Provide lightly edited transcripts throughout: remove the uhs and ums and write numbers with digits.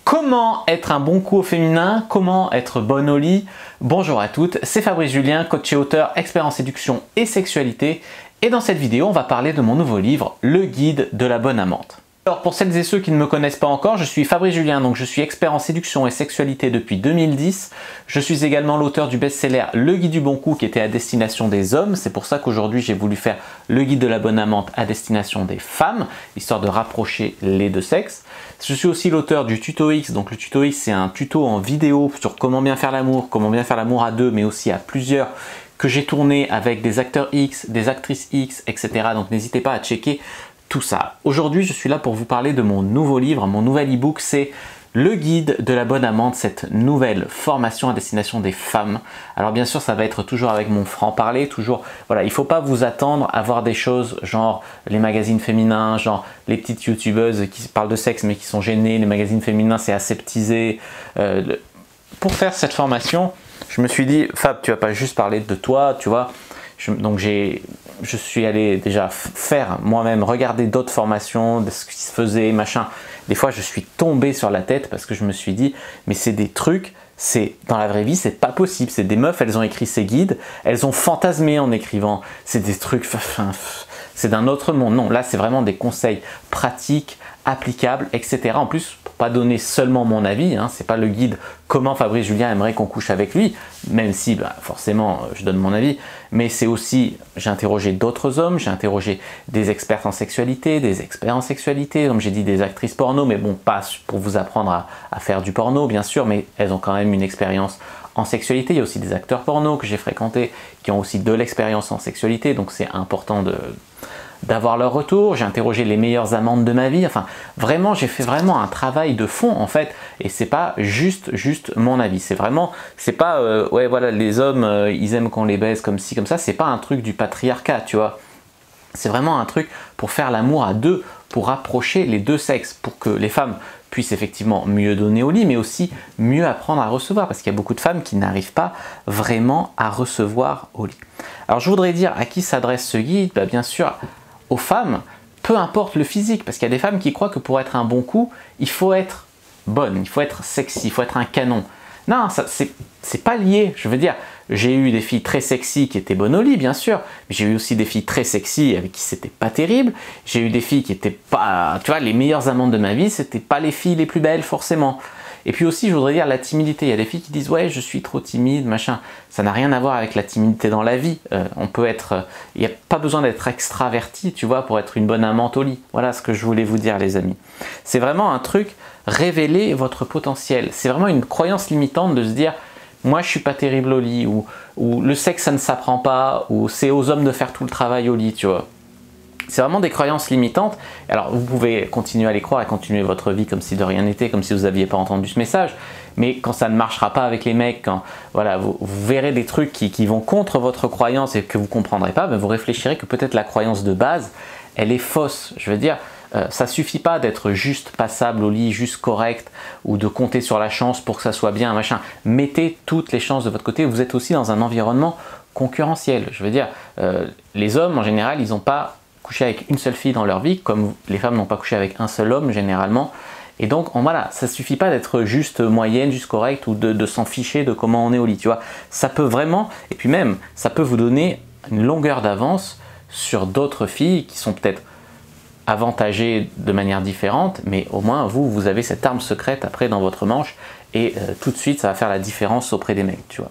Comment être un bon coup au féminin? Comment être bonne au lit? Bonjour à toutes, c'est Fabrice Julien, coach et auteur, expert en séduction et sexualité. Et dans cette vidéo, on va parler de mon nouveau livre, Le Guide de la bonne amante. Alors pour celles et ceux qui ne me connaissent pas encore, je suis Fabrice Julien, donc je suis expert en séduction et sexualité depuis 2010. Je suis également l'auteur du best-seller Le Guide du bon coup qui était à destination des hommes. C'est pour ça qu'aujourd'hui j'ai voulu faire Le Guide de la bonne amante à destination des femmes, histoire de rapprocher les deux sexes. Je suis aussi l'auteur du Tuto X, donc le Tuto X c'est un tuto en vidéo sur comment bien faire l'amour à deux mais aussi à plusieurs, que j'ai tourné avec des acteurs X, des actrices X, etc. Donc n'hésitez pas à checker tout ça. Aujourd'hui, je suis là pour vous parler de mon nouveau livre, mon nouvel e-book, c'est Le Guide de la bonne amante, cette nouvelle formation à destination des femmes. Alors bien sûr, ça va être toujours avec mon franc-parler, toujours, voilà, il ne faut pas vous attendre à voir des choses genre les magazines féminins, genre les petites youtubeuses qui parlent de sexe mais qui sont gênées, les magazines féminins c'est aseptisé. Pour faire cette formation, je me suis dit, Fab, tu vas pas juste parler de toi, tu vois. Donc je suis allé déjà faire moi-même, regarder d'autres formations, de ce qui se faisait, machin. Des fois, je suis tombé sur la tête parce que je me suis dit, mais c'est des trucs, dans la vraie vie, c'est pas possible. C'est des meufs, elles ont écrit ces guides, elles ont fantasmé en écrivant. C'est des trucs, c'est d'un autre monde. Non, là, c'est vraiment des conseils pratiques, applicables, etc. En plus, pour pas donner seulement mon avis, hein, c'est pas le guide comment Fabrice Julien aimerait qu'on couche avec lui, même si forcément je donne mon avis, mais c'est aussi, j'ai interrogé d'autres hommes, j'ai interrogé des experts en sexualité, des experts en sexualité, comme j'ai dit des actrices porno, mais bon, pas pour vous apprendre à faire du porno bien sûr, mais elles ont quand même une expérience en sexualité. Il y a aussi des acteurs porno que j'ai fréquentés qui ont aussi de l'expérience en sexualité, donc c'est important d'avoir leur retour. J'ai interrogé les meilleures amantes de ma vie, enfin vraiment j'ai fait vraiment un travail de fond en fait, et c'est pas juste mon avis, c'est vraiment, c'est pas ouais voilà les hommes ils aiment qu'on les baise comme ci comme ça, c'est pas un truc du patriarcat, tu vois, c'est vraiment un truc pour faire l'amour à deux, pour rapprocher les deux sexes, pour que les femmes puissent effectivement mieux donner au lit mais aussi mieux apprendre à recevoir, parce qu'il y a beaucoup de femmes qui n'arrivent pas vraiment à recevoir au lit. Alors je voudrais dire à qui s'adresse ce guide, bien sûr aux femmes, peu importe le physique, parce qu'il y a des femmes qui croient que pour être un bon coup, il faut être bonne, il faut être sexy, il faut être un canon. Non, c'est pas lié, je veux dire, j'ai eu des filles très sexy qui étaient bonnes au lit, bien sûr, mais j'ai eu aussi des filles très sexy avec qui c'était pas terrible, j'ai eu des filles qui étaient pas, tu vois, les meilleures amantes de ma vie, c'était pas les filles les plus belles forcément. Et puis aussi, je voudrais dire la timidité. Il y a des filles qui disent « ouais, je suis trop timide, machin ». Ça n'a rien à voir avec la timidité dans la vie. On peut être... Il n'y a pas besoin d'être extraverti, tu vois, pour être une bonne amante au lit. Voilà ce que je voulais vous dire, les amis. C'est vraiment un truc, révéler votre potentiel. C'est vraiment une croyance limitante de se dire « moi, je suis pas terrible au lit » ou « le sexe, ça ne s'apprend pas » ou « c'est aux hommes de faire tout le travail au lit », tu vois. C'est vraiment des croyances limitantes. Alors vous pouvez continuer à les croire et continuer votre vie comme si de rien n'était, comme si vous n'aviez pas entendu ce message. Mais quand ça ne marchera pas avec les mecs, quand voilà, vous verrez des trucs qui vont contre votre croyance et que vous ne comprendrez pas, vous réfléchirez que peut-être la croyance de base, elle est fausse. Je veux dire, ça suffit pas d'être juste passable au lit, juste correct, ou de compter sur la chance pour que ça soit bien, machin. Mettez toutes les chances de votre côté. Vous êtes aussi dans un environnement concurrentiel. Je veux dire, les hommes en général, ils n'ont pas coucher avec une seule fille dans leur vie, comme les femmes n'ont pas couché avec un seul homme généralement. Et donc voilà, ça suffit pas d'être juste moyenne, juste correct, ou de s'en ficher de comment on est au lit, tu vois. Ça peut vraiment, et puis même, ça peut vous donner une longueur d'avance sur d'autres filles qui sont peut-être avantagées de manière différente, mais au moins vous avez cette arme secrète après dans votre manche, et tout de suite ça va faire la différence auprès des mecs, tu vois.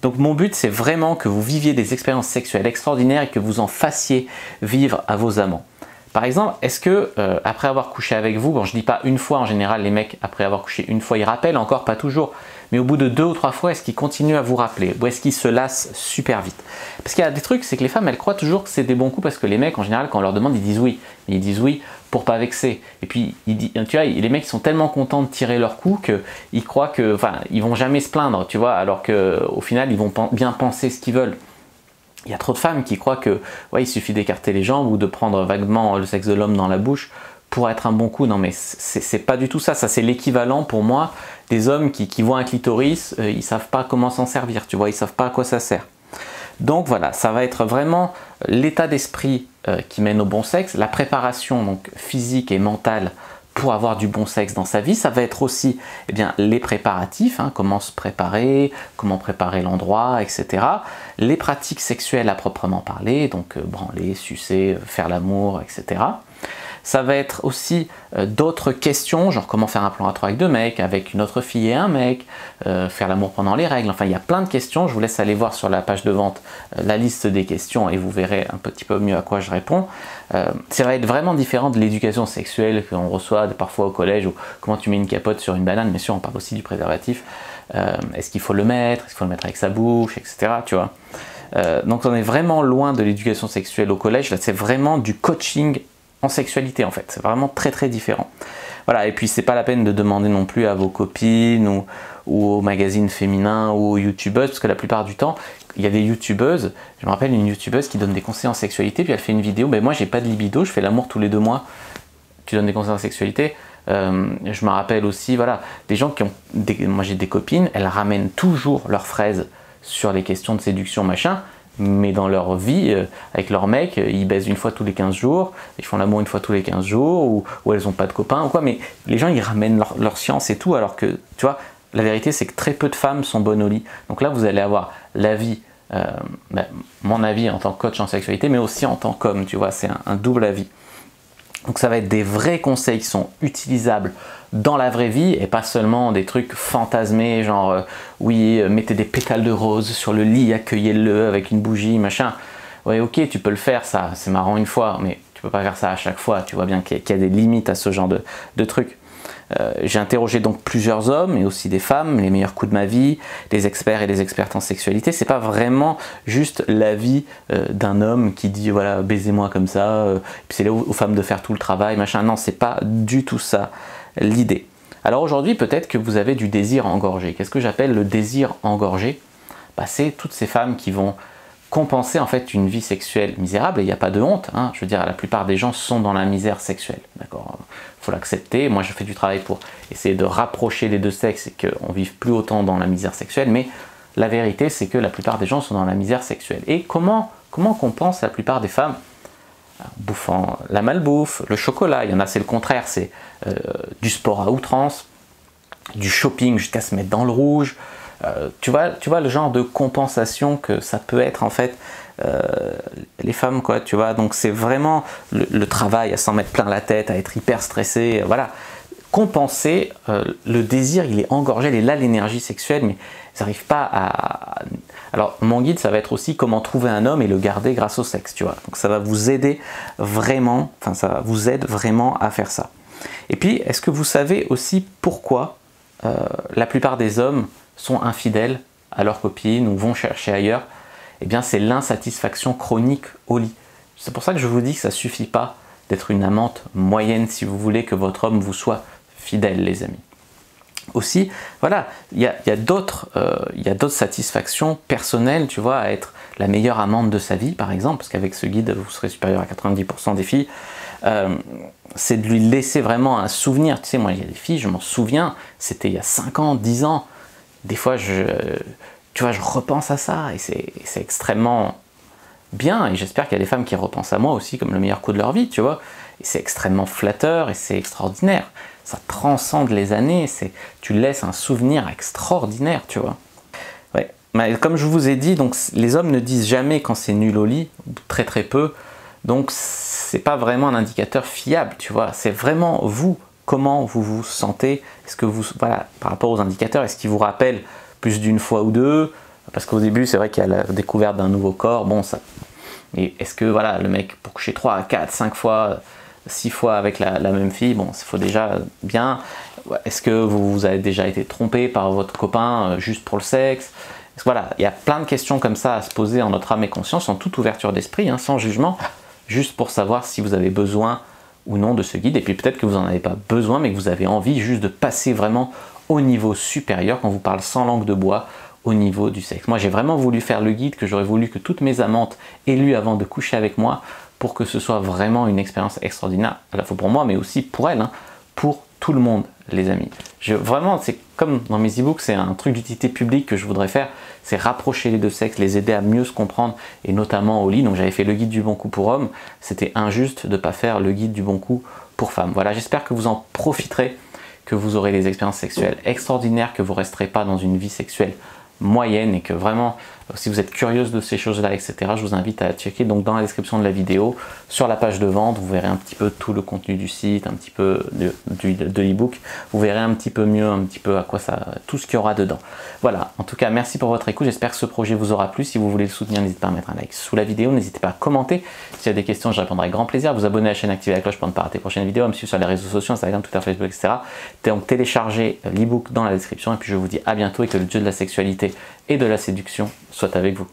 Donc mon but, c'est vraiment que vous viviez des expériences sexuelles extraordinaires et que vous en fassiez vivre à vos amants. Par exemple, est-ce que après avoir couché avec vous, bon je dis pas une fois, en général les mecs après avoir couché une fois ils rappellent, encore pas toujours, mais au bout de 2 ou 3 fois, est-ce qu'ils continuent à vous rappeler ou est-ce qu'ils se lassent super vite? Parce qu'il y a des trucs, c'est que les femmes elles croient toujours que c'est des bons coups parce que les mecs en général quand on leur demande ils disent oui, mais ils disent oui pour pas vexer. Et puis tu vois, les mecs ils sont tellement contents de tirer leur coup qu'ils croient que, enfin, ils vont jamais se plaindre, tu vois, alors qu'au final ils vont bien penser ce qu'ils veulent. Il y a trop de femmes qui croient que ouais, il suffit d'écarter les jambes ou de prendre vaguement le sexe de l'homme dans la bouche pour être un bon coup. Non mais c'est pas du tout ça, ça c'est l'équivalent pour moi des hommes qui voient un clitoris, ils savent pas comment s'en servir, tu vois, ils savent pas à quoi ça sert. Donc voilà, ça va être vraiment l'état d'esprit qui mène au bon sexe, la préparation donc physique et mentale pour avoir du bon sexe dans sa vie. Ça va être aussi eh bien, les préparatifs, hein, comment se préparer, comment préparer l'endroit, etc. Les pratiques sexuelles à proprement parler, donc branler, sucer, faire l'amour, etc. Ça va être aussi d'autres questions, genre comment faire un plan à 3 avec 2 mecs, avec une autre fille et un mec, faire l'amour pendant les règles, enfin il y a plein de questions. Je vous laisse aller voir sur la page de vente la liste des questions et vous verrez un petit peu mieux à quoi je réponds. Ça va être vraiment différent de l'éducation sexuelle qu'on reçoit parfois au collège, ou comment tu mets une capote sur une banane. Bien sûr, on parle aussi du préservatif. Est-ce qu'il faut le mettre, est-ce qu'il faut le mettre avec sa bouche, etc. Tu vois. Donc on est vraiment loin de l'éducation sexuelle au collège. Là, c'est vraiment du coaching en sexualité en fait, c'est vraiment très très différent. Voilà, et puis c'est pas la peine de demander non plus à vos copines ou aux magazines féminins ou aux youtubeuses, parce que la plupart du temps, il y a des youtubeuses, je me rappelle une youtubeuse qui donne des conseils en sexualité, puis elle fait une vidéo, ben moi j'ai pas de libido, je fais l'amour tous les 2 mois, tu donnes des conseils en sexualité. Je me rappelle aussi, voilà, des gens qui ont, moi j'ai des copines, elles ramènent toujours leurs fraises sur les questions de séduction machin, mais dans leur vie, avec leur mec, ils baisent une fois tous les 15 jours, ils font l'amour une fois tous les 15 jours, ou elles n'ont pas de copains, ou quoi, mais les gens, ils ramènent leur science et tout, alors que, tu vois, la vérité, c'est que très peu de femmes sont bonnes au lit. Donc là, vous allez avoir l'avis, mon avis en tant que coach en sexualité, mais aussi en tant qu'homme, tu vois, c'est un double avis. Donc ça va être des vrais conseils qui sont utilisables dans la vraie vie et pas seulement des trucs fantasmés, genre oui, mettez des pétales de rose sur le lit, accueillez-le avec une bougie, machin. Ouais, ok, tu peux le faire, ça, c'est marrant une fois, mais tu peux pas faire ça à chaque fois. Tu vois bien qu'il y a des limites à ce genre de trucs. J'ai interrogé donc plusieurs hommes et aussi des femmes, les meilleurs coups de ma vie, des experts et des expertes en sexualité. C'est pas vraiment juste l'avis d'un homme qui dit voilà, baisez-moi comme ça, puis c'est là aux femmes de faire tout le travail, machin. Non, c'est pas du tout ça l'idée. Alors aujourd'hui, peut-être que vous avez du désir engorgé. Qu'est-ce que j'appelle le désir engorgé? C'est toutes ces femmes qui vont compenser en fait une vie sexuelle misérable, et il n'y a pas de honte, hein. Je veux dire, la plupart des gens sont dans la misère sexuelle, d'accord, faut l'accepter. Moi je fais du travail pour essayer de rapprocher les deux sexes et qu'on ne vive plus autant dans la misère sexuelle, mais la vérité c'est que la plupart des gens sont dans la misère sexuelle. Et comment compense la plupart des femmes? En bouffant la malbouffe, le chocolat. Il y en a c'est le contraire, c'est du sport à outrance, du shopping jusqu'à se mettre dans le rouge. Tu vois le genre de compensation que ça peut être en fait les femmes, quoi, tu vois. Donc c'est vraiment le travail à s'en mettre plein la tête, à être hyper stressé, voilà. Compenser, le désir il est engorgé, il est là l'énergie sexuelle, mais ils n'arrivent pas à... Alors mon guide ça va être aussi comment trouver un homme et le garder grâce au sexe, tu vois. Donc ça va vous aider vraiment, enfin ça vous aide vraiment à faire ça. Et puis est-ce que vous savez aussi pourquoi la plupart des hommes sont infidèles à leurs copines ou vont chercher ailleurs? Eh bien c'est l'insatisfaction chronique au lit. C'est pour ça que je vous dis que ça ne suffit pas d'être une amante moyenne si vous voulez que votre homme vous soit fidèle, les amis. Aussi, voilà, il y a d'autres satisfactions personnelles, tu vois, à être la meilleure amante de sa vie, par exemple, parce qu'avec ce guide, vous serez supérieur à 90% des filles. C'est de lui laisser vraiment un souvenir. Tu sais, moi, il y a des filles, je m'en souviens, c'était il y a 5 ans, 10 ans. Des fois, je repense à ça et c'est extrêmement bien. Et j'espère qu'il y a des femmes qui repensent à moi aussi comme le meilleur coup de leur vie, tu vois. Et c'est extrêmement flatteur et c'est extraordinaire. Ça transcende les années, tu laisses un souvenir extraordinaire, tu vois. Ouais. Mais comme je vous ai dit, donc, les hommes ne disent jamais quand c'est nul au lit, très très peu. Donc c'est pas vraiment un indicateur fiable, tu vois. C'est vraiment vous, comment vous vous sentez. Est-ce que vous, voilà, par rapport aux indicateurs, est-ce qu'ils vous rappellent plus d'une fois ou deux? Parce qu'au début, c'est vrai qu'il y a la découverte d'un nouveau corps, bon, ça. Et est-ce que voilà, le mec, pour coucher 3, 4, 5 fois, 6 fois avec la même fille, bon, il faut déjà bien. Est-ce que vous avez déjà été trompé par votre copain juste pour le sexe? Voilà, il y a plein de questions comme ça à se poser en notre âme et conscience, en toute ouverture d'esprit, hein, sans jugement, juste pour savoir si vous avez besoin ou non de ce guide. Et puis peut-être que vous n'en avez pas besoin, mais que vous avez envie juste de passer vraiment au niveau supérieur, quand on vous parle sans langue de bois, au niveau du sexe. Moi, j'ai vraiment voulu faire le guide que j'aurais voulu que toutes mes amantes aient lu avant de coucher avec moi, pour que ce soit vraiment une expérience extraordinaire, à la fois pour moi, mais aussi pour elles, hein, pour tout le monde, les amis. Vraiment, c'est comme dans mes e-books, c'est un truc d'utilité publique que je voudrais faire, c'est rapprocher les deux sexes, les aider à mieux se comprendre, et notamment au lit. Donc j'avais fait le guide du bon coup pour hommes, c'était injuste de ne pas faire le guide du bon coup pour femmes. Voilà, j'espère que vous en profiterez, que vous aurez des expériences sexuelles extraordinaires, que vous ne resterez pas dans une vie sexuelle moyenne et que vraiment, si vous êtes curieuse de ces choses-là, etc., je vous invite à checker donc dans la description de la vidéo, sur la page de vente, vous verrez un petit peu tout le contenu du site, un petit peu de l'e-book, vous verrez un petit peu mieux, un petit peu à quoi ça, tout ce qu'il y aura dedans. Voilà, en tout cas, merci pour votre écoute, j'espère que ce projet vous aura plu. Si vous voulez le soutenir, n'hésitez pas à mettre un like sous la vidéo, n'hésitez pas à commenter. S'il y a des questions, je répondrai avec grand plaisir. Vous abonner à la chaîne, activer la cloche pour ne pas rater les prochaines vidéos, à me suivre sur les réseaux sociaux, Instagram, Twitter, Facebook, etc. Donc téléchargez l'e-book dans la description et puis je vous dis à bientôt et que le dieu de la sexualité et de la séduction soit avec vous.